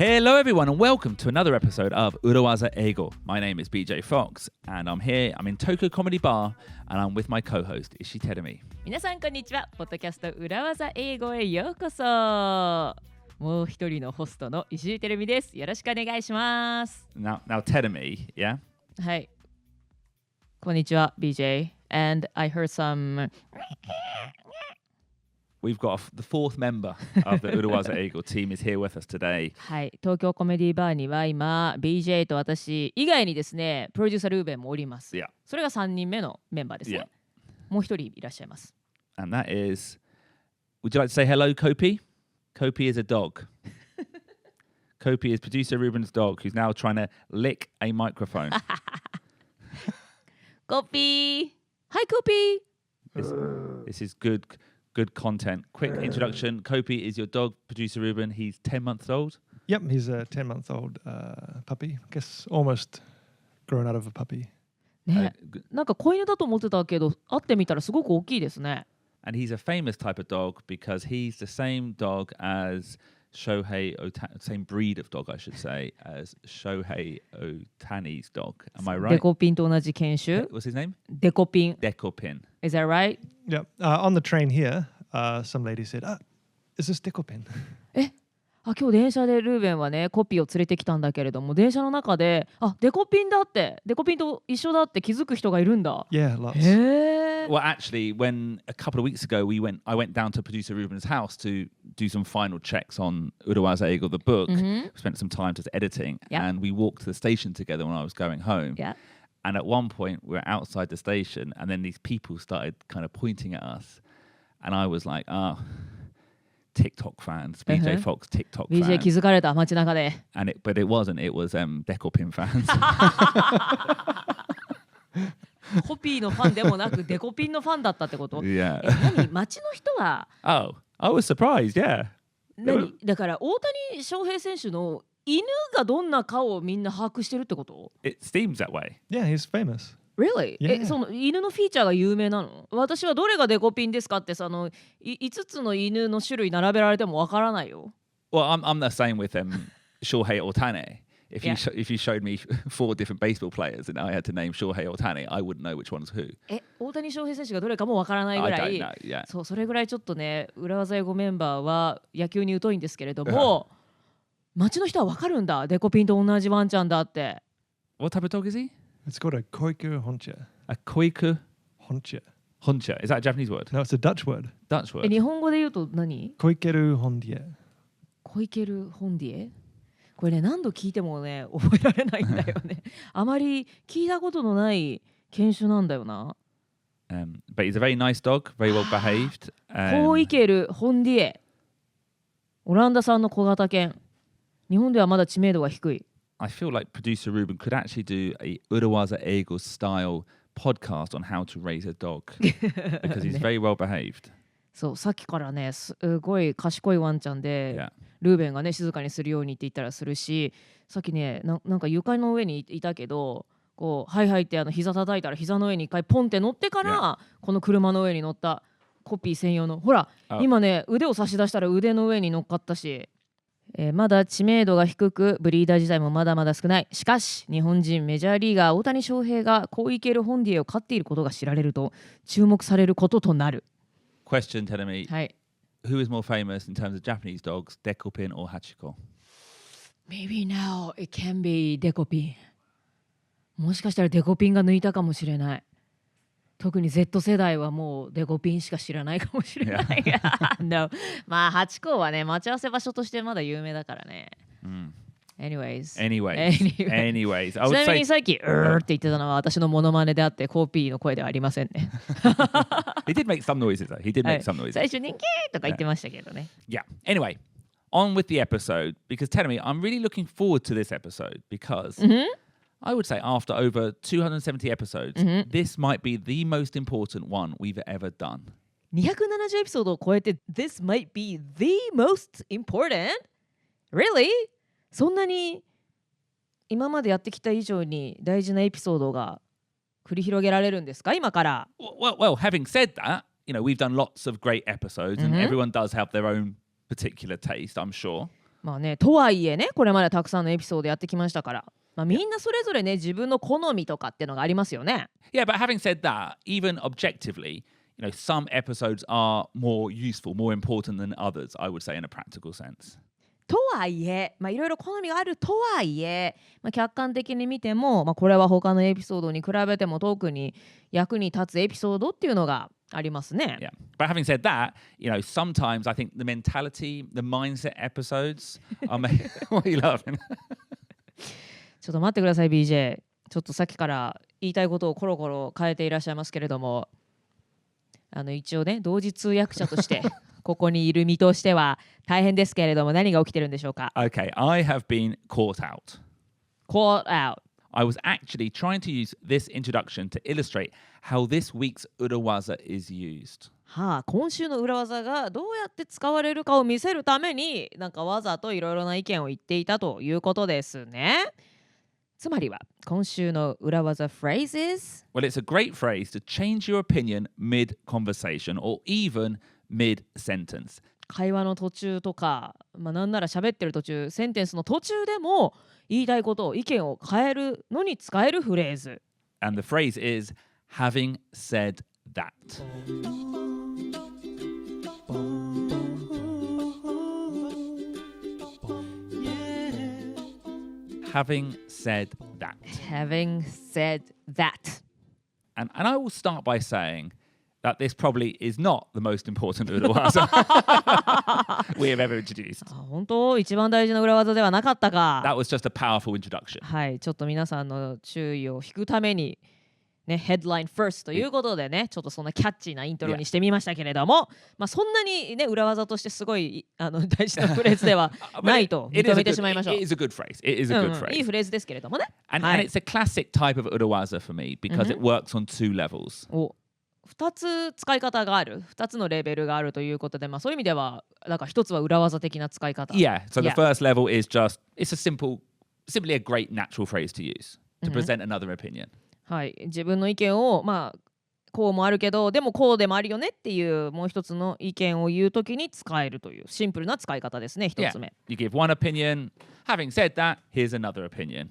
Hello everyone and welcome to another episode of 裏技英語. My name is BJ Fox and I'm in Tokyo Comedy Bar and I'm with my co-host Ishii Terumi. 皆さんこんにちは。ポッドキャスト裏技英語へようこそ。もう一人のホストの石井てるみです。よろしくお願いします。Now Terumi, yeah? はい。こんにちは BJ. And I heard some...We've got the fourth member of the 裏技英語 team is here with us today. はい、東京コメディバーには今 BJ と私以外にですね、プロデューサールーベンもおります。Yeah. それが3人目のメンバーですね。Yeah. もう一人いらっしゃいます。And that is, would you like to say hello, Kopi? Kopi is a dog. Kopi is producer Ruben's dog who's now trying to lick a microphone. Kopi! Hi, Kopi! This is good content. Quick introduction. Kopi is your dog, producer Ruben. He's 10 months old. Yep, he's a 10-month-old puppy. I guess almost grown out of a puppy. ね、なんか子犬だと思ってたけど、会ってみたらすごく大きいですね。And he's a famous type of dog because he's the same dog as Shohei Ohtani, same breed of dog, I should say, as Shohei Ohtani's dog. Am I right? デコピンと同じ犬種。What's his name? デコピン。Dekopin. Is that right? Yep. On the train here, some lady said, is this Dekopin? 今日電車でルーベンはねコピーを連れてきたんだけれども、電車の中でデコピンだってデコピンと一緒だって気づく人がいるんだ。Yeah, lots. Well, actually, when a couple of weeks ago I went down to producer Ruben's house to do some final checks on 裏技英語 the book. We spent some time just editing, and we walked to the station together when I was going home. Yeah. And at one point, we were outside the station, and then these people started kind of pointing at us, and I was like, TikTok fans, BJ Fox TikTok fans. BJ 気づかれた街中で。But it wasn't. It was Dekopin fans. コピーのファンでもなくデコピンのファンだったってこと？ Yeah. 何街の人は Oh, I was surprised. Yeah. だから大谷翔平選手の犬がどんな顔をみんな把握してるってこと？ It seems that way. Yeah, he's famous. Really? Yeah. その犬のフィーチャーが有名なの？私はどれがデコピンですかって5つの犬の種類並べられてもわからないよ。Well, I'm the same with Shohei Ohtani. If you showed me 4 different baseball players and I had to name Shohei Ohtani, I wouldn't know which one's who. 大谷翔平選手がどれかもわからないぐらい。I don't know, yeah. そう、それぐらいちょっとね、裏技英語メンバーは野球に疎いんですけれども、街の人はわかるんだ。デコピンと同じワンちゃんだって。What type of dog is he? It's called a Koiku Honcha. A Koiku Honcha. Honcha. Is that a Japanese word? No, it's a Dutch word. Dutch word. 日本語で言うと何？コイケルホンディエ。コイケルホンディエ？これね、何度聞いてもね覚えられないんだよね。あまり聞いたことのない犬種なんだよな。But he's a very nice dog, very well behaved. コイケルホンディエ。オランダ産の小型犬。日本ではまだ知名度が低い。I feel like producer Ruben could actually do a 裏技英語 style podcast on how to raise a dog because he's very well behaved. そう、さっきからねすごい賢いワンちゃんで、Yeah. ルーベンがね静かにするようにって言ったらするし、さっきねなんか床の上にいたけど、こうはいはいって膝叩いたら膝の上に一回ポンって乗ってから、この車の上に乗ったコピー専用のほら、今ね腕を差し出したら腕の上に乗っかったし、まだ知名度が低くブリーダー自体もまだまだ少ない。しかし日本人メジャーリーガー大谷翔平がコイケルホンディエを飼っていることが知られると注目されることとなる。Question, tell me. はい。Who is more famous in terms of Japanese dogs, Dekopin or Hachiko? Maybe now it can be デコピン。もしかしたらデコピンが抜いたかもしれない。特に Z 世代はもうデコピンしか知らないかもしれない。no. まあハチ公はね待ち合わせ場所としてまだ有名だからね。Anyways. ちなみにさっきって言ってたのは私のモノマネであってコピーの声ではありませんね。He did make some noises though. He did make some noises. 最初にキーとか言ってましたけどね。Yeah. Anyway, on with the episode because tell me, I'm really looking forward to this episode because I would say after over 270 episodes, this might be the most important one we've ever done. 270エピソードを超えて This might be the most important? Really? そんなに今までやってきた以上に大事なエピソードが繰り広げられるんですか今から。Well, having said that, we've done lots of great episodes and everyone does have their own particular taste, I'm sure. まあね、とはいえね、これまでたくさんのエピソードやってきましたから、まあ、みんなそれぞれね、自分の好みとかっていうのがありますよね。Yeah, but having said that, even objectively, some episodes are more useful, more important than others, I would say, in a practical sense. とはいえ、いろいろ好みがあるとはいえ、客観的に見ても、これは他のエピソードに比べても特に役に立つエピソードっていうのがありますね。Yeah. But having said that, sometimes I think the mentality, the mindset episodes are what are you laughing? ちょっと待ってください BJ。ちょっとさっきから言いたいことをコロコロ変えていらっしゃいますけれども、一応ね、同時通訳者としてここにいる身としては大変ですけれども、何が起きてるんでしょうか。 Okay, I have been caught out. Caught out. I was actually trying to use this introduction to illustrate how this week's urawaza is used. 今週の裏技がどうやって使われるかを見せるために、なんかわざといろいろな意見を言っていたということですね。つまりは今週の裏技 phrases. Well, it's a great phrase to change your opinion mid-conversation or even mid-sentence. 会話の途中とか、なんなら喋ってる途中、センテンスの途中でも言いたいことを意見を変えるのに使えるフレーズ。And the phrase is having said that. Having said that. Having said that. And I will start by saying that this probably is not the most important urawaza we have ever introduced. 本当一番大事な裏技ではなかったか。 That was just a powerful introduction. はい、ちょっと皆さんの注意を引くためにね、ヘッドライン first ということでね、ちょっとそんなキャッチーなイントロにしてみましたけれども、そんなにね、裏技としてすごい大事なフレーズではないと認めてしまいましょう。It is a good phrase. It is a good phrase. いいフレーズですけれどもね。And it's a classic type of urawaza for me because it works on two levels. 2つ使い方がある、2つのレベルがあるということで、そういう意味ではなんか1つは裏技的な使い方。Yeah, so the first level is just, it's simply a great natural phrase to use to present another opinion. はい、自分の意見をこうもあるけどでもこうでもあるよねっていうもう一つの意見を言うときに使えるというシンプルな使い方ですね。一つ目。You give one opinion. Having said that, here's another opinion.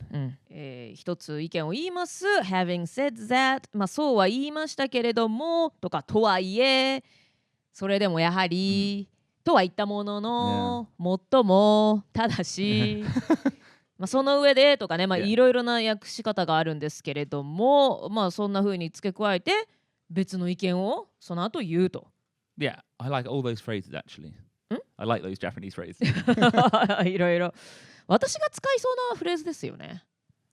一つ意見を言います。Having said that、そうは言いましたけれどもとかとはいえそれでもやはり、とは言ったものの、もっともただしその上でとかね、いろいろな訳し方があるんですけれども、そんな風に付け加えて別の意見をその後言うと。Yeah, I like all those phrases actually. I like those Japanese phrases. いろいろ。私が使いそうなフレーズですよね。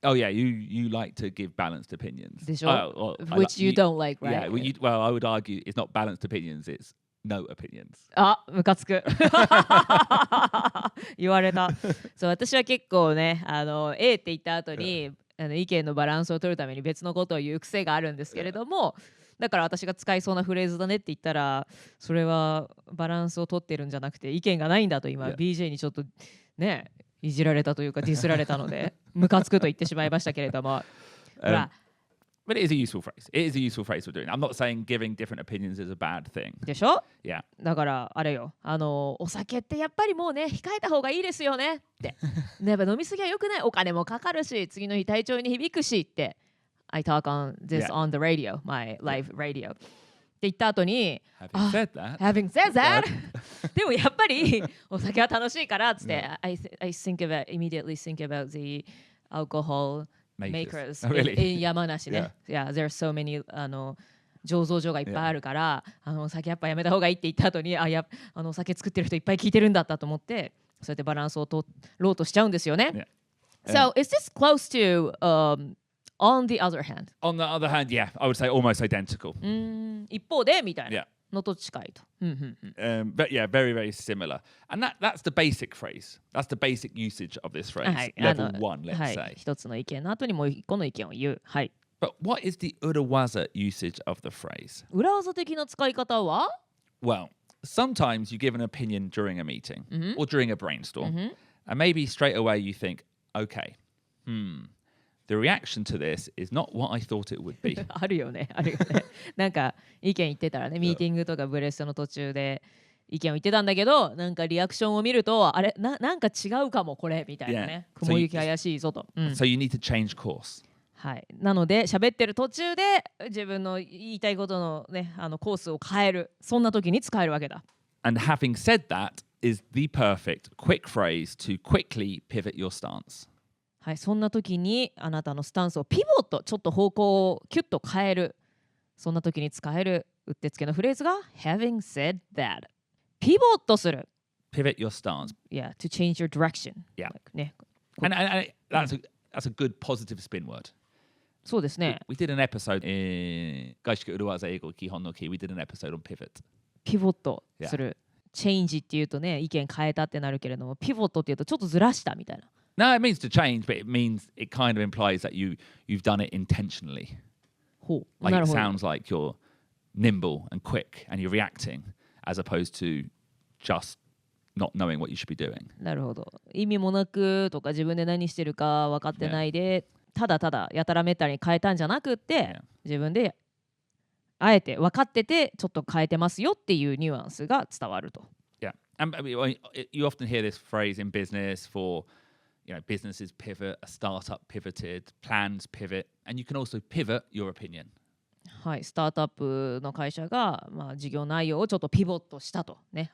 Oh yeah, you like to give balanced opinions. でしょ？Which you don't like, right? Yeah, well, I would argue it's not balanced opinions, it's no opinions. ムカつく言われた。そう、私は結構ね、A って言った後に意見のバランスを取るために別のことを言う癖があるんですけれども、だから私が使いそうなフレーズだねって言ったら、それはバランスを取ってるんじゃなくて意見がないんだと今 BJ にちょっとねいじられたというかディスられたのでムカつくと言ってしまいましたけれども。But it is a useful phrase. It is a useful phrase for doing. I'm not saying giving different opinions is a bad thing. でしょ？ Yeah. だからあれよ、お酒ってやっぱりもうね控えた方がいいですよねってやっぱ飲みすぎは良くない、お金もかかるし次の日体調に響くしって I talk on this on the radio, my live radio って言った後に Having said that, Having said that でもやっぱりお酒は楽しいからっつって、I immediately think about the alcohol makers in 山梨ね。Yeah, there are so many 醸造所がいっぱいあるから、お酒やっぱやめた方がいいって言った後にお酒作ってる人いっぱい聞いてるんだったと思って、そうやってバランスを取ろうとしちゃうんですよね。So is this close to on the other hand? On the other hand, yeah, I would say almost identical. 一方でみたいなのと近いと。But yeah, very, very similar. And that's the basic phrase. That's the basic usage of this phrase. Level 1, let's say. 一つの意見の後にもう一個の意見を言う。はい。But what is the urawaza usage of the phrase? 裏技的な使い方は？ Well, sometimes you give an opinion during a meeting or during a brainstorm. And maybe straight away you think, okay, the reaction to this is not what I thought it would be. あるよね、あるよね。なんか意見言ってたらね、ミーティングとかブレストの途中で意見を言ってたんだけど、なんかリアクションを見るとあれなんか違うかもこれみたいなね、雲行き怪しいぞと、So you need to change course. はい、なので喋ってる途中で自分の言いたいことのねコースを変える、そんな時に使えるわけだ。And having said that is the perfect quick phrase to quickly pivot your stance. はい、そんな時にあなたのスタンスをピボット、ちょっと方向をキュッと変える、そんな時に使えるうってつけのフレーズが Having said that、 ピボットする。 Pivot your stance. Yeah, to change your direction. Yeah. ね、And that's a good positive spin word. そうですね。 We did an episode in 外資系裏技英語基本のキー We did an episode on pivot. ピボットする。チェンジっていうとね、意見変えたってなるけれども、ピボットっていうとちょっとずらしたみたいな。No, it means to change, but it means it kind of implies that you've done it intentionally. ほう。 Like なる it ほど。 sounds like you're nimble and quick and you're reacting as opposed to just not knowing what you should be doing. なるほど。意味もなくとか自分で何してるか分かってないで、ただただやたらめったらに変えたんじゃなくって、自分であえて分かっててちょっと変えてますよっていうニュアンスが伝わると。Yeah. And I mean, you often hear this phrase in business for, businesses pivot, a startup pivoted, plans pivot, and you can also pivot your opinion. はい、スタートアップの会社が、事業内容をちょっとピボットしたとね、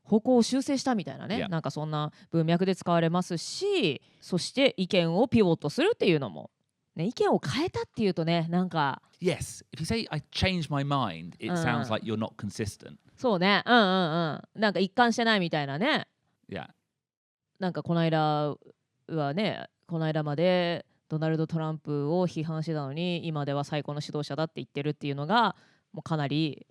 方向を修正したみたいなね、Yeah. なんかそんな文脈で使われますし、そして意見をピボットするっていうのも、ね、意見を変えたっていうとね、なんか Yes, if you say I changed my mind, it sounds like you're not consistent. そうね、なんか一貫してないみたいなね。Yeah. なんかこの間までドナルド・トランプを批判してたのに、今では最高の指導者だって言ってるっていうのがもうかなり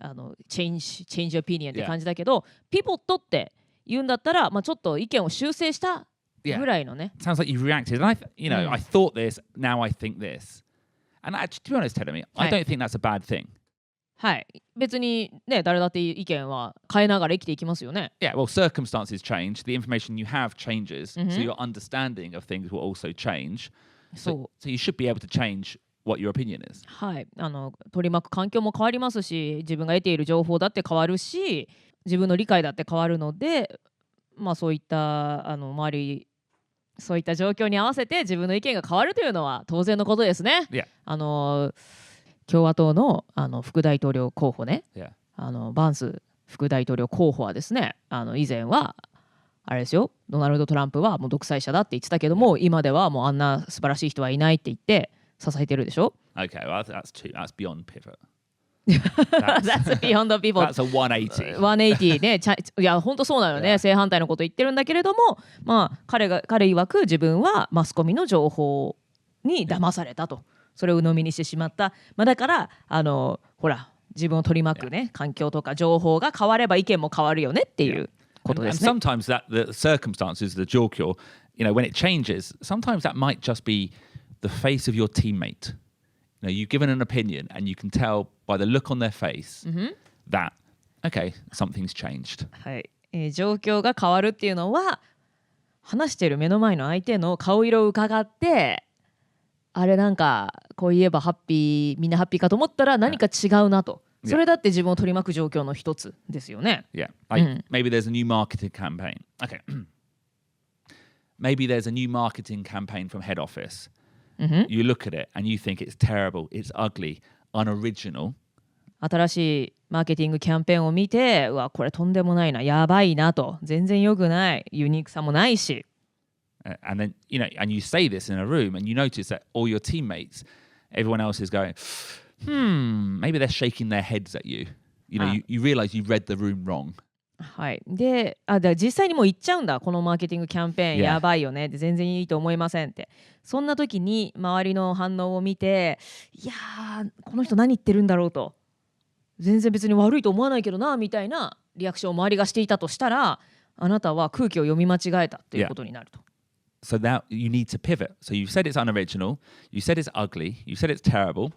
change opinion って感じだけど、ピボットって言うんだったら、ちょっと意見を修正したぐらいのね。Sounds like you've reacted. And I thought this, now I think this. And actually, to be honest, Tedemi, I don't think that's a bad thing. はい、別にね、誰だって意見は変えながら生きていきますよね。Yeah, well, circumstances change. The information you have changes. So your understanding of things will also change. So you should be able to change what your opinion is. はい、取り巻く環境も変わりますし、自分が得ている情報だって変わるし、自分の理解だって変わるので、そういった周り、そういった状況に合わせて自分の意見が変わるというのは当然のことですね。Yeah. 共和党の副大統領候補ね、Yeah. バンス副大統領候補はですね、以前はあれですよ、ドナルド・トランプはもう独裁者だって言ってたけども、今ではもうあんな素晴らしい人はいないって言って支えてるでしょ。Okay, well, that's beyond pivot. That's beyond the pivot. That's a 180. 180ね。いや本当そうなのね。正反対のこと言ってるんだけれども、彼曰く自分はマスコミの情報に騙されたと、それを鵜呑みにしてしまった。だからほら自分を取り巻くね、環境とか情報が変われば意見も変わるよねっていうことですね。And sometimes the circumstances, the 状況, when it changes, sometimes that might just be the face of your teammate. You've given an opinion and you can tell by the look on their face that, okay, something's changed. はい、状況が変わるっていうのは、話している目の前の相手の顔色を伺って、あれなんかこう言えばみんなハッピーかと思ったら何か違うなと。それだって自分を取り巻く状況の一つですよね。Yeah, maybe there's a new marketing campaign. Okay. Maybe there's a new marketing campaign from head office. You look at it and you think it's terrible, it's ugly, unoriginal. 新しいマーケティングキャンペーンを見て、うわこれとんでもないな、やばいなと、全然良くない、ユニークさもないし。And then, and you say this in a room and you notice that all your teammates, everyone else is going, maybe they're shaking their heads at you. You realize you read the room wrong. はい、で実際にもう言っちゃうんだ、このマーケティングキャンペーンやばいよね、全然いいと思いませんって。そんな時に周りの反応を見て、いやーこの人何言ってるんだろうと、全然別に悪いと思わないけどなみたいなリアクションを周りがしていたとしたら、あなたは空気を読み間違えたということになると。So now you need to pivot. So you said it's unoriginal, you said it's ugly, you said it's terrible.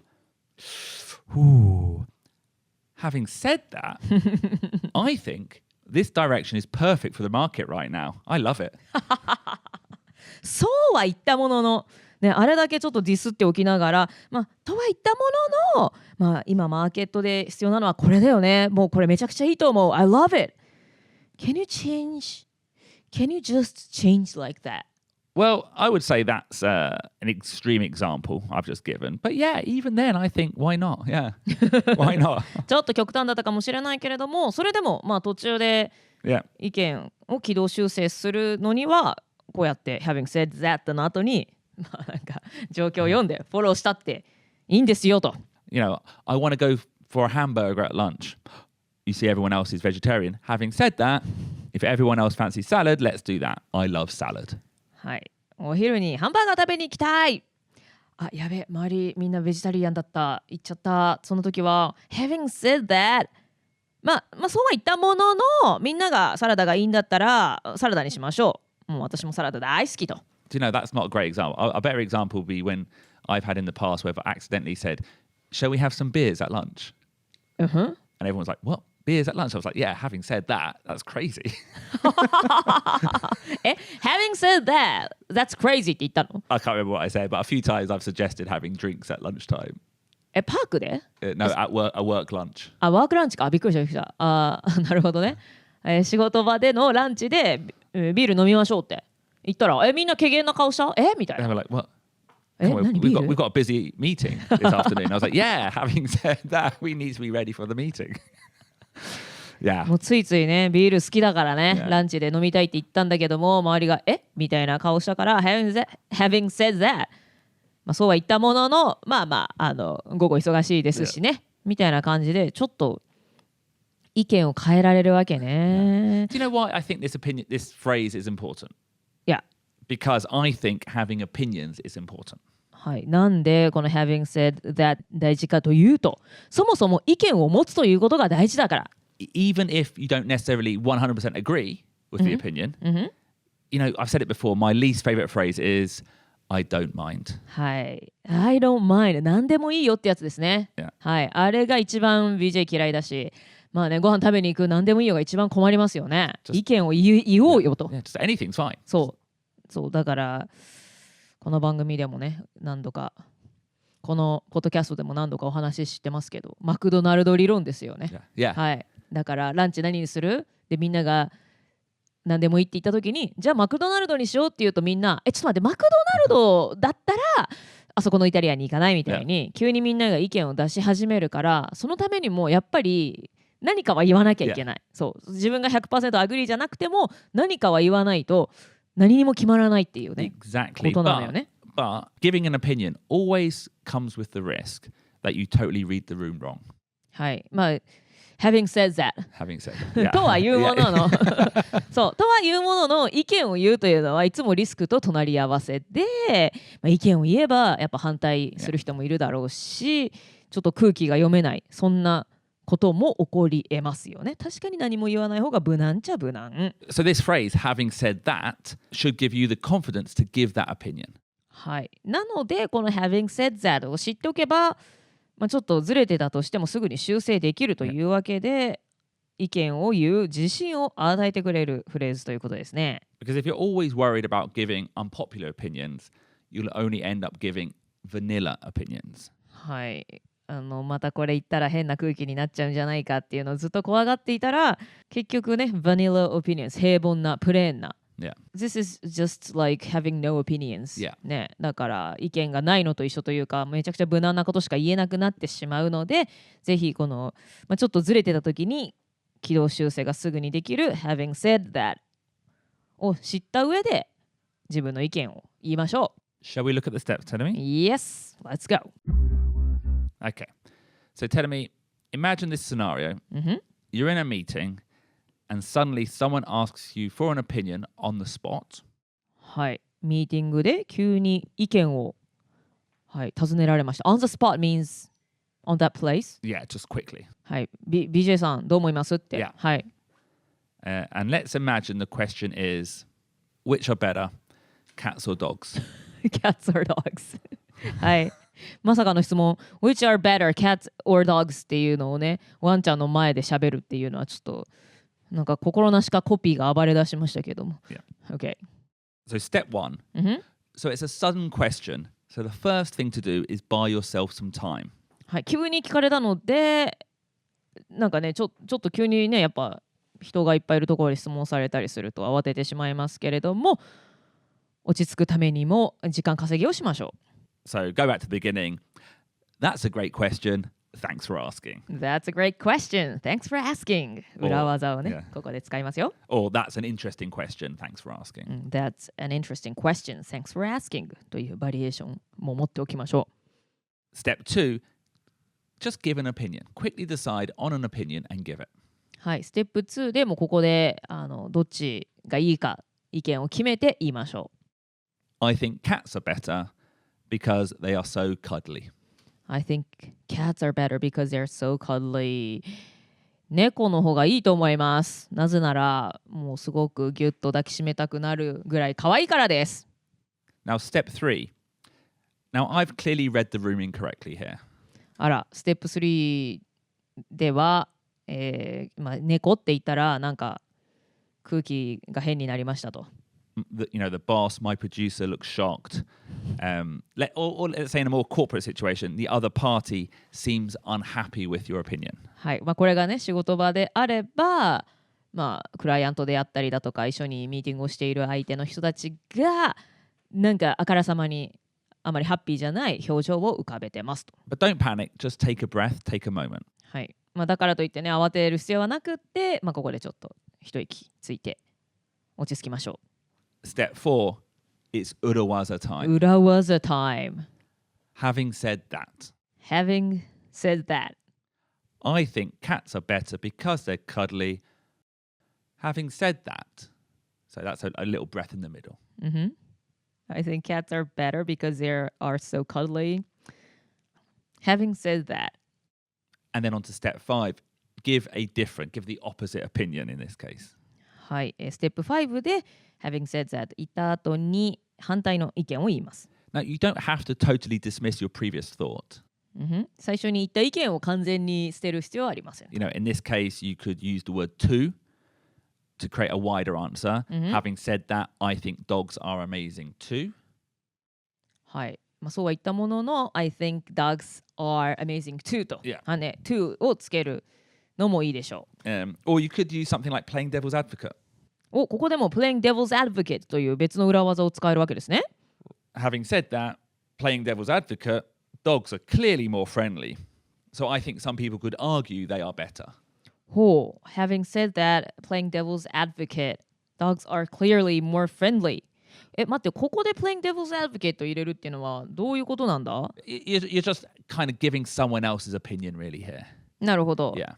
Having said that, I think this direction is perfect for the market right now. I love it. そうは言ったものの、ね、あれだけちょっとディスっておきながら、とは言ったものの、今マーケットで必要なのはこれだよね。もうこれめちゃくちゃいいと思う。I love it. Can you change? Can you just change like that? Well, I would say that's an extreme example I've just given. But yeah, even then, I think, why not? Yeah, why not? ちょっと極端だったかもしれないけれども、それでもまあ途中で Yeah. 意見を軌道修正するのにはこうやって having said that の後にまあなんか状況を読んでフォローしたっていいんですよと。You know, I want to go for a hamburger at lunch. You see, everyone else is vegetarian. Having said that, if everyone else fancies salad, let's do that. I love salad. はい。お昼にハンバーガー食べに行きたい。あ、やべ、周りみんなベジタリアンだった。行っちゃった。その時は having said that、まあそうは言ったものの、みんながサラダがいいんだったらサラダにしましょう。もう私もサラダ大好きと。Do you know, that's not a great example. A better example would be when I've had in the past where I accidentally said, shall we have some beers at lunch? And everyone's like, what? Beers at lunch? I was like, yeah, having said that, that's crazy. Having said that, that's crazy って言ったの？ I can't remember what I said, but a few times I've suggested having drinks at lunchtime. パークで？ No, at work, a work lunch. あ、ワークランチか。びっくりしたびっくりした。あ、なるほどね。仕事場でのランチでビール飲みましょうって言ったら、みんな怪げな顔した？みたい And な。 they were like, what? Come on, 何 we've ビー got, ル we've got a busy meeting this afternoon. I was like, yeah, having said that, we need to be ready for the meeting. Yeah. もうついついね、ビール好きだからね、 Yeah. ランチで飲みたいって言ったんだけども、周りがみたいな顔したから、having said that、まあ、そうは言ったものの、まあ午後忙しいですしね、みたいな感じで、ちょっと意見を変えられるわけね。Do you know why I think this phrase is important? いや、Because I think having opinions is important. はい、なんでこの having said that 大事かというと、そもそも意見を持つということが大事だから。Even if you don't necessarily 100% agree with the opinion, you know, I've said it before, my least favorite phrase is, I don't mind. はい。I don't mind。何でもいいよってやつですね。Yeah. はい。あれが一番 BJ 嫌いだし、まあね、ご飯食べに行く何でもいいよが一番困りますよね。意見を言おうよと。Yeah, just anything's fine. そう。だから、この番組でもね、何度か、このポッドキャストでも何度かお話ししてますけど、マクドナルド理論ですよね。Yeah. はい。だからランチ何にする？でみんなが何でもいいって言った時に、じゃあマクドナルドにしようって言うとみんなちょっと待って、マクドナルドだったらあそこのイタリアンに行かないみたいに急にみんなが意見を出し始めるから、そのためにもやっぱり何かは言わなきゃいけない。そう自分が 100% アグリーじゃなくても何かは言わないと何にも決まらないっていうね、 Exactly. ことなのよね。But giving an opinion always comes with the risk that you totally read the room wrong. はい。まあHaving said that、 Having said that. Yeah. とは言うもののそうとは言うものの意見を言うというのはいつもリスクと隣り合わせで、まあ、意見を言えばやっぱ反対する人もいるだろうし、ちょっと空気が読めない、そんなことも起こり得ますよね。確かに何も言わない方が無難っちゃ無難。 So this phrase, having said that, should give you the confidence to give that opinion. はい。なのでこの having said that を知っておけば、まあ、ちょっとずれてたとしてもすぐに修正できるというわけで、意見を言う自信を与えてくれるフレーズということですね。Because if you're always worried about giving unpopular opinions, you'll only end up giving vanilla opinions. はい。またこれ言ったら変な空気になっちゃうんじゃないかっていうのをずっと怖がっていたら、結局ね、vanilla opinions、平凡な、プレーンな。Yeah. This is just like having no opinions、Yeah. ね、だから意見がないのと一緒というか、めちゃくちゃ無難なことしか言えなくなってしまうので、ぜひこの、ちょっとずれてた時に軌道修正がすぐにできる having said that を知った上で自分の意見を言いましょう。 Shall we look at the steps, Telemi? Yes, let's go. Okay. So Telemi, imagine this scenario. You're in a meeting and suddenly someone asks you for an opinion on the spot. はい。ミーティングで急に意見を、はい、尋ねられました。On the spot means on that place. Yeah, just quickly. はい。BJ さん、どう思いますって。Yeah. はい。And let's imagine the question is, which are better, cats or dogs? Cats or dogs はい。まさかの質問 Which are better, cats or dogs っていうのをね、ワンちゃんの前で喋るっていうのはちょっとなんか心なしかコピーが暴れ出しましたけども。Yeah. Okay. So step one. So it's a sudden question. So the first thing to do is buy yourself some time. はい。急に聞かれたので、なんかね、ちょっと急にね、やっぱ人がいっぱいいるところで質問されたりすると慌ててしまいますけれども、落ち着くためにも時間稼ぎをしましょう。So go back to the beginning. That's a great question. Thanks for asking. That's a great question. Thanks for asking. 裏技をね、ここで使いますよ。Or that's an interesting question. Thanks for asking. That's an interesting question. Thanks for asking. というバリエーションも持っておきましょう。Step 2, just give an opinion. Quickly decide on an opinion and give it. はい、ステップ2でもここでどっちがいいか意見を決めて言いましょう。I think cats are better because they are so cuddly.I think cats are better because they're so cuddly. 猫の方がいいと思います。なぜなら、もうすごくギュッと抱きしめたくなるぐらい可愛いからです。Now, step 3. Now, I've clearly read the room incorrectly here. あら、ステップ3では、猫って言ったら、なんか空気が変になりましたと。The boss, my producer, looks shocked. Or let's say in a more corporate situation, the other party seems unhappy with your opinion. はい、これがね、仕事場であれば、クライアントであったりだとか、一緒にミーティングをしている相手の人たちが、なんかあからさまにあまりハッピーじゃない表情を浮かべてますと。But don't panic, just take a breath, take a moment. はい、だからといってね、慌てる必要はなくって、ここでちょっと一息ついて落ち着きましょう。Step 4, it's urawaza time. Urawaza time. Having said that. Having said that. I think cats are better because they're cuddly. Having said that. So that's a little breath in the middle. I think cats are better because they are so cuddly. Having said that. And then on to step 5. Give the opposite opinion in this case. はい、ステップ5で Having said that 言った後に反対の意見を言います。Now, you don't have to totally dismiss your previous thought. 最初に言った意見を完全に捨てる必要はありません。In this case, you could use the word to create a wider answer. Having said that, I think dogs are amazing too. はい。そうは言ったものの I think dogs are amazing too と、to をつけるのもいいでしょう。Or you could use something like playing devil's advocate. ここでも playing devil's advocate という別の裏技を使えるわけですね。Having said that, playing devil's advocate, dogs are clearly more friendly. So I think some people could argue they are better. Having said that, playing devil's advocate, dogs are clearly more friendly. 待って、ここで playing devil's advocate を入れるっていうのはどういうことなんだ？ You're just kind of giving someone else's opinion really here. なるほど。Yeah.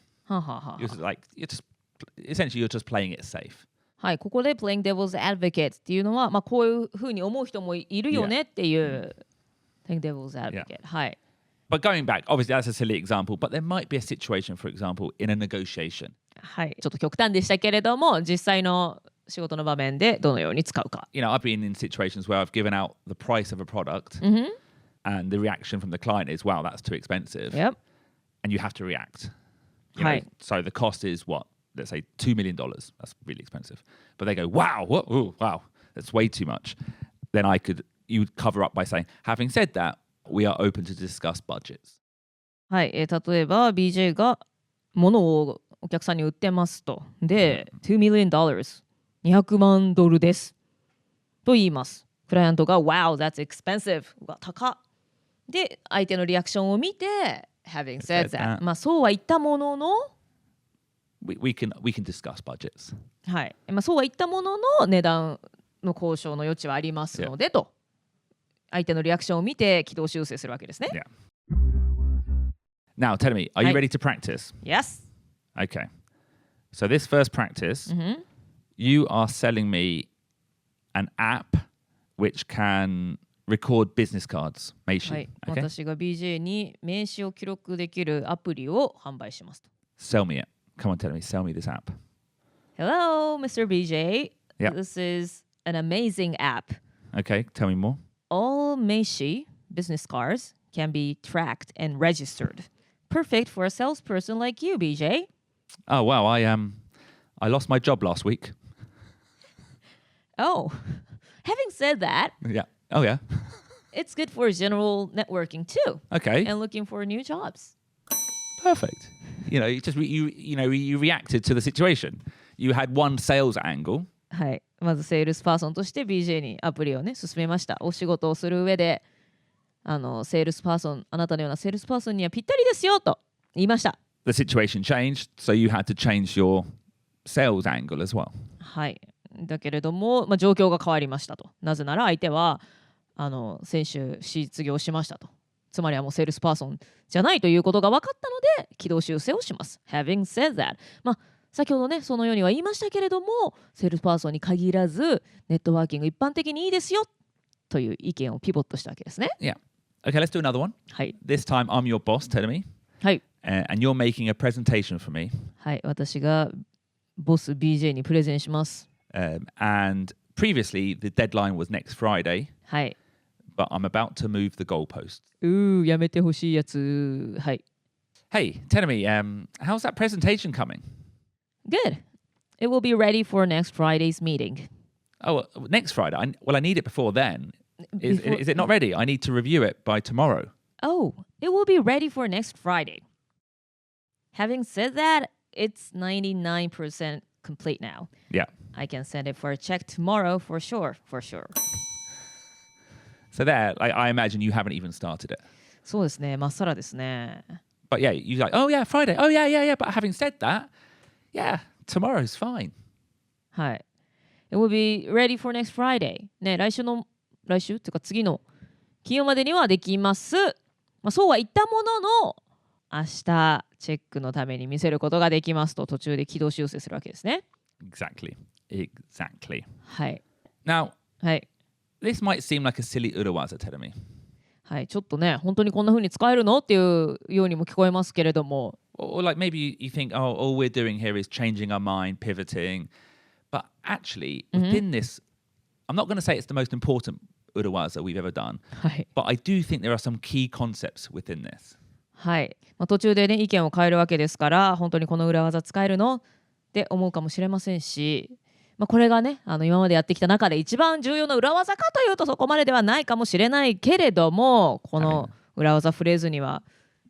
Essentially, you're just playing it safe. はい、ここで playing devil's advocate っていうのは、こういうふうに思う人もいるよねっていう、playing devil's advocate。はい。But going back, obviously that's a silly example, but there might be a situation, for example, in a negotiation. はい、ちょっと極端でしたけれども、実際の仕事の場面でどのように使うか。I've been in situations where I've given out the price of a product, and the reaction from the client is, "Wow, that's too expensive." Yep. And you have to react. So the cost is what? Let's say $2 million. That's really expensive. But they go, wow, wow, that's way too much. Then you would cover up by saying, having said that, we are open to discuss budgets. はい、例えば BJ が物をお客さんに売ってますと。で、$2 million、$200万ですと言います。クライアントが Wow, that's expensive. 高っ。で、相手のリアクションを見て Having said that、そうは言ったもののWe can discuss budgets. はい。そうは言ったものの値段の交渉の余地はありますので、と相手のリアクションを見て軌道修正するわけですね。Yeah. Now, tell me, are you ready to practice? Yes. Okay. So this first practice, you are selling me an app which can record business cards. 名刺。はい。Okay? 私が BJ に名刺を記録できるアプリを販売します。Sell me it. Come on, tell me. Sell me this app. Hello, Mr. BJ. Yep. This is an amazing app. Okay, tell me more. All Meishi business cards can be tracked and registered. Perfect for a salesperson like you, BJ. Oh, wow. I lost my job last week. Oh, having said that, Yeah. Oh, yeah. it's good for general networking too. Okay. And looking for new jobs. Perfect. You reacted to the situation. you had one sales angle. はい。まずセールスパーソンとして BJ にアプリをね進めました。お仕事をする上でセールスパーソン、あなたのようなセールスパーソンにはぴったりですよと言いました。The situation changed, so you had to change your sales angle as well. はい。だけれども、状況が変わりましたと。なぜなら相手は先週失業しましたと。つまりはもうセールスパーソンじゃないということが分かったので軌道修正をします。Having said that、先ほどねそのようには言いましたけれども、セールスパーソンに限らずネットワーキング一般的にいいですよという意見をピボットしたわけですね。Yeah. Okay, let's do another one. はい。This time I'm your boss, tell me. はい。And you're making a presentation for me. はい。私がボス BJ にプレゼンします。And previously the deadline was next Friday. はい。But I'm about to move the goalpost. やめてほしいやつ。はい。Hey, tell me, how's that presentation coming? Good. It will be ready for next Friday's meeting. Oh, next Friday? I need it before then. Is it not ready? I need to review it by tomorrow. Oh, it will be ready for next Friday. Having said that, it's 99% complete now. Yeah. I can send it for a check tomorrow for sure. So there, I imagine you haven't even started it. そうですね、まっさらですね。But yeah, you're like, oh yeah, Friday. Oh yeah. But having said that, yeah, tomorrow's fine. はい。It will be ready for next Friday. ね、来週っていうか次の金曜までにはできます。そうは言ったものの、明日チェックのために見せることができますと途中で軌道修正するわけですね。Exactly. はい。Now, はい。this might seem like a silly urawaza, tell me. はい、ちょっとね、本当にこんな風に使えるのっていうようにも聞こえますけれども。Or like maybe you think, oh, all we're doing here is changing our mind, pivoting. But actually, within this, I'm not going to say it's the most important urawaza we've ever done. はい。But I do think there are some key concepts within this. はい。途中でね、意見を変えるわけですから、本当にこの裏技使えるのって思うかもしれませんし、これがね、今までやってきた中で一番重要な裏技かというとそこまでではないかもしれないけれども、この裏技フレーズには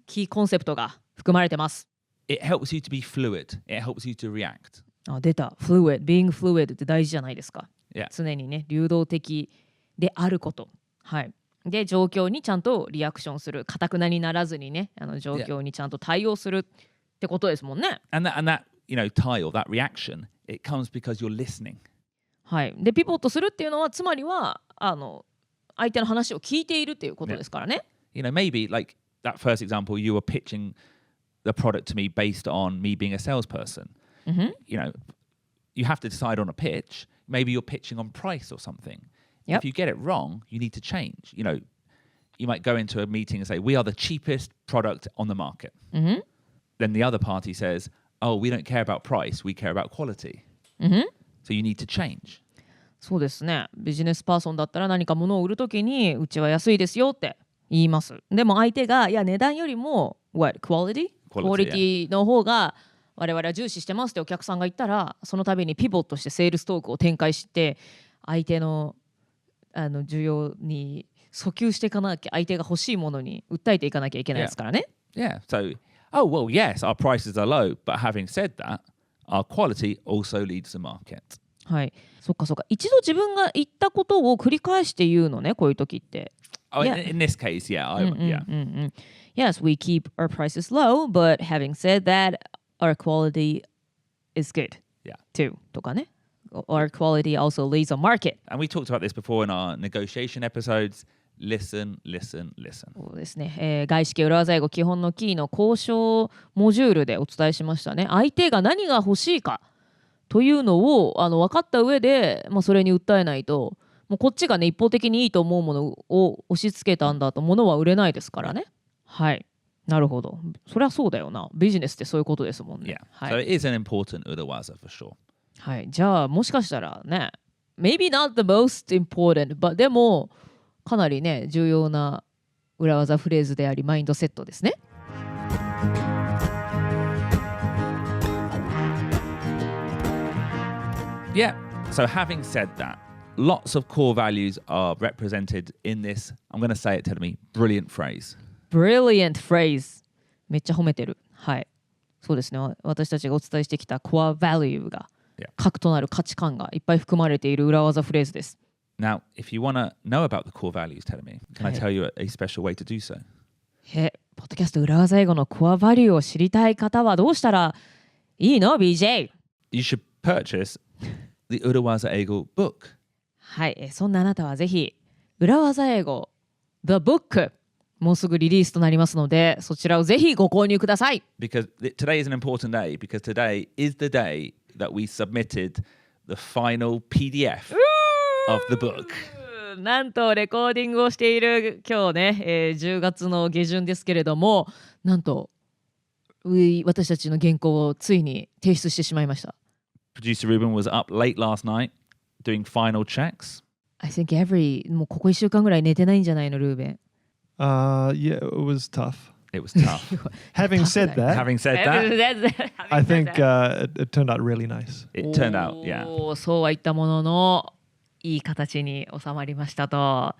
キーコンセプトが含まれてます。It helps you to be fluid. It helps you to react. 出た。fluid. Being fluid って大事じゃないですか。Yeah. 常にね、流動的であること。はい。で、状況にちゃんとリアクションする。堅くなにならずにね、状況にちゃんと対応するってことですもんね。And that tile, that reaction, it comes because you're listening. はい。で、ピボットするっていうのは、つまりは、相手の話を聞いているっていうことですからね。Maybe like that first example, you were pitching the product to me based on me being a salesperson. You have to decide on a pitch. Maybe you're pitching on price or something. Yep. If you get it wrong, you need to change. You might go into a meeting and say, we are the cheapest product on the market. Then the other party says, oh, we don't care about price, we care about quality. So you need to change. そうですね。ビジネスパーソンだったら何か物を売るときにうちは安いですよって言います。でも相手がいや値段よりも quality クオリティの方が我々は重視してますってお客さんが言ったら、その度にピボットしてセールストークを展開して相手の需要に訴求していかなきゃ、相手が欲しいものに訴えていかなきゃいけないですからね。Yeah. So, oh well, yes, our prices are low, but having said that, our quality also leads the market. はい。そっか。一度自分が言ったことを繰り返して言うのね、こういう時って。Oh, in this case, yeah. Yes, we keep our prices low, but having said that, our quality is good. Yeah. Too. とかね。Our quality also leads the market. And we talked about this before in our negotiation episodes. Listen. そうですね。外資系裏技英語基本のキーの交渉モジュールでお伝えしましたね。相手が何が欲しいかというのを分かった上で、それに訴えないと、もうこっちがね一方的にいいと思うものを押し付けたんだと物は売れないですからね。はい。なるほど。そりゃそうだよな。ビジネスってそういうことですもんね。Yeah. はい。So it is an important urawaza for sure. はい。じゃあもしかしたらね、maybe not the most important, but でもかなりね重要な裏技フレーズでありマインドセットですね。Yeah. So having said that, lots of core values are represented in this. I'm going to say it, tell me, brilliant phrase. Brilliant phrase. めっちゃ褒めてる。はい。そうですね。私たちがお伝えしてきた core value が核となる価値観がいっぱい含まれている裏技フレーズです。Now, if you want to know about the core values, Telemi, can I tell you a special way to do so? ポッドキャスト裏技英語のコアバリューを知りたい方はどうしたらいいの BJ? You should purchase the 裏技英語 book. はい、そんなあなたはぜひ裏技英語 The Book もうすぐリリースとなりますので、そちらをぜひご購入ください。Because today is an important day, because today is the day that we submitted the final PDF of the book. なんとレコーディングをしている今日ね、10月の下旬ですけれども、なんと私たちの原稿をついに提出してしまいました。Producer Ruben was up late last night doing final checks. I think もうここ1週間ぐらい寝てないんじゃないの、ルーベン。Yeah, it was tough. It was tough. Having said that, I think it turned out really nice. It turned out, yeah. そうは言ったもののいい形に収まりましたと。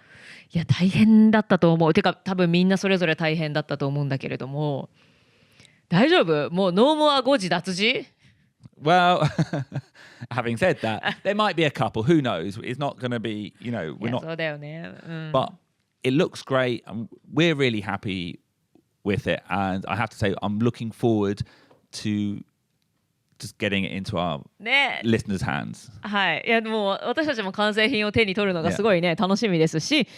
いや大変だったと思う。てか多分みんなそれぞれ大変だったと思うんだけれども、大丈夫？もうノーモア誤字脱字？Well, having said that, there might be a couple. Who knows? It's not going to be, we're not. そうだよね。But it looks great, and we're really happy with it. And I have to say, I'm looking forward to just getting it into our listeners' hands. はい。いやもう私たちも完成品を手に取るのがすごいね、楽しみですし、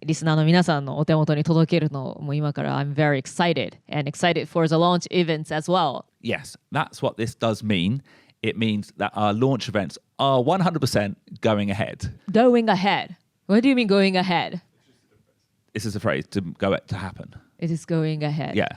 リスナーの皆さんのお手元に届けるのも今から I'm very excited and excited for the launch events as well. Yes, that's what this does mean. It means that our launch events are 100% going ahead. Going ahead. What do you mean going ahead? This is a phrase to happen. It is going ahead. Yeah.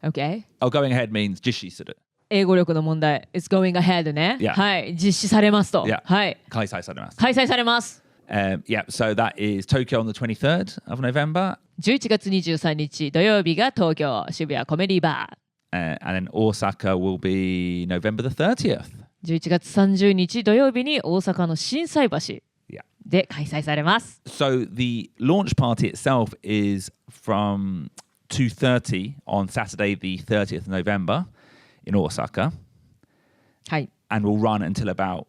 Okay. Oh, going ahead means 実施する。英語力の問題。It's going ahead ね。Yeah. はい。実施されますと。Yeah. はい。開催されます。開催されます。Yeah, so that is Tokyo on the 23rd of November. 11月23日土曜日が東京渋谷コメディバー。And then Osaka will be November the 30th. 11月30日土曜日に大阪の心斎橋で開催されます。So the launch party itself is from 2:30 on Saturday the 30th of November in Osaka. はい。And will run until about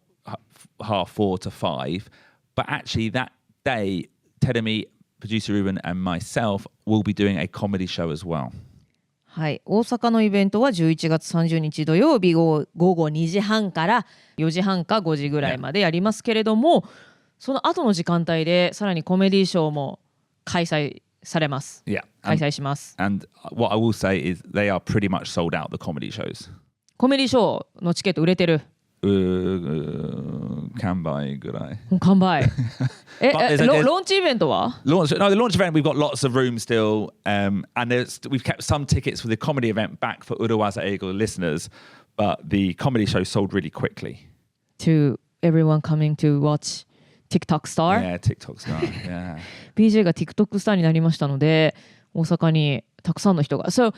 4:30 to 5. But actually that day, Teremi, producer Ruben and myself will be doing a comedy show as well. はい、大阪のイベントは11月30日土曜日午後2時半から4時半か5時ぐらいまでやりますけれども、その後の時間帯でさらにコメディショーも開催されます。開催します。And what I will say is they are pretty much sold out, the comedy shows. コメディショーのチケット売れてる。完売ぐらい。完売。ローンチイベントは the launch event, we've got lots of room still. And we've kept some tickets for the comedy event back for 裏技英語 listeners. But the comedy show sold really quickly. To everyone coming to watch TikTok star? Yeah, TikTok star. Yeah. BJ が TikTok スターになりましたので、大阪にたくさんの人が。So,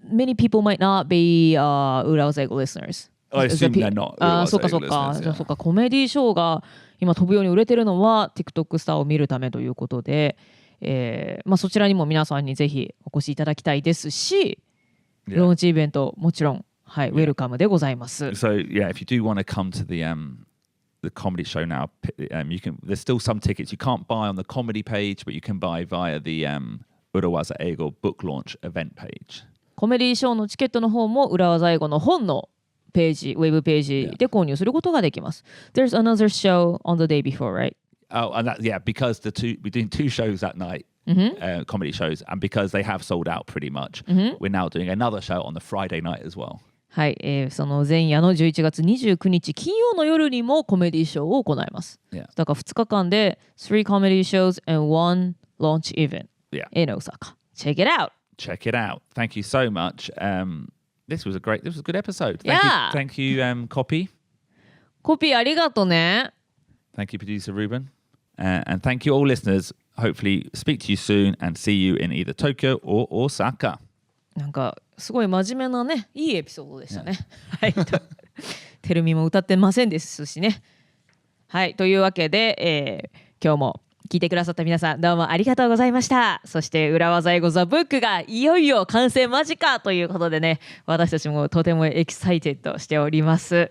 many people might not be 裏技英語 listeners.I assume they're not. そうかそうか。じゃあそうか、コメディショーが今飛ぶように売れてるのは TikTok スターを見るためということで、そちらにも皆さんにぜひお越しいただきたいですし、ローンチイベントもちろん、はい、ウェルカムでございます。So yeah, if you do want to come to the comedy show now, you can. There's still some tickets you can't buy on the comedy page, but you can buy via the 裏技英語 book launch event page. コメディショーのチケットの方も裏技英語の本のページ、ウェブページで購入することができます。There's another show on the day before, right? Oh, and because we're doing two shows that night, comedy shows, and because they have sold out pretty much, we're now doing another show on the Friday night as well. はい、その前夜の11月29日金曜の夜にもコメディショーを行います。だから2日間で3 comedy shows and 1 launch event in Osaka. Check it out. Check it out. Thank you so much. This was a good episode. Thank you, Copy. コピーありがとね。Thank you, producer Ruben. And thank you all listeners. Hopefully speak to you soon and see you in either Tokyo or Osaka. なんかすごい真面目なね、いいエピソードでしたね。はい。テルミも歌ってませんですしね。はい。というわけで、今日も聞いてくださった皆さんどうもありがとうございました。そして裏技英語ザブックがいよいよ完成間近ということでね、私たちもとてもエキサイテッドしております。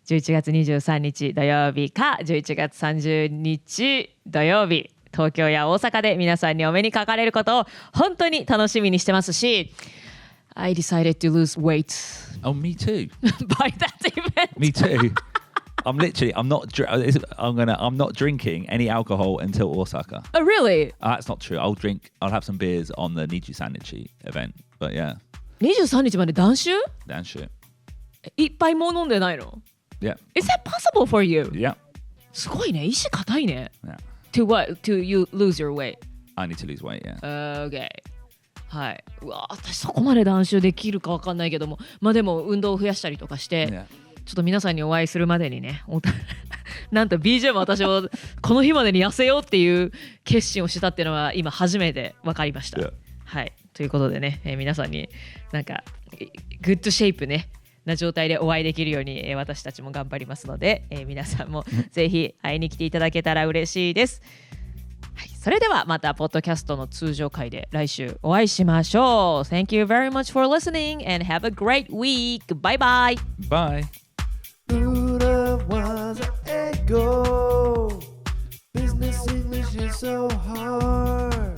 11月23日土曜日か11月30日土曜日、東京や大阪で皆さんにお目にかかれることを本当に楽しみにしてますし、I decided to lose weight. Oh, me too. By that event. Me too. I'm not drinking any alcohol until Osaka. Oh, really? That's not true. I'll have some beers on the 23日 event. But yeah. 23日まで断酒？断酒。一杯も飲んでないの？ Yeah. Is that possible for you? Yeah. すごいね。意志固いね。Yeah. To what? To you lose your weight? I need to lose weight, yeah. Okay. はい。うわ、私そこまで断酒できるかわかんないけども、まあでも運動を増やしたりとかして、Yeah. ちょっと皆さんにお会いするまでにね、なんと BJ も私もこの日までに痩せようっていう決心をしたっていうのは今初めて分かりました。Yeah. はい。ということでね、皆さんになんかグッドシェイプねな状態でお会いできるように、私たちも頑張りますので、皆さんもぜひ会いに来ていただけたら嬉しいです。はい、それではまたポッドキャストの通常回で来週お会いしましょう。Thank you very much for listening and have a great week. Bye bye. Bye. 裏技英語 Business English is so hard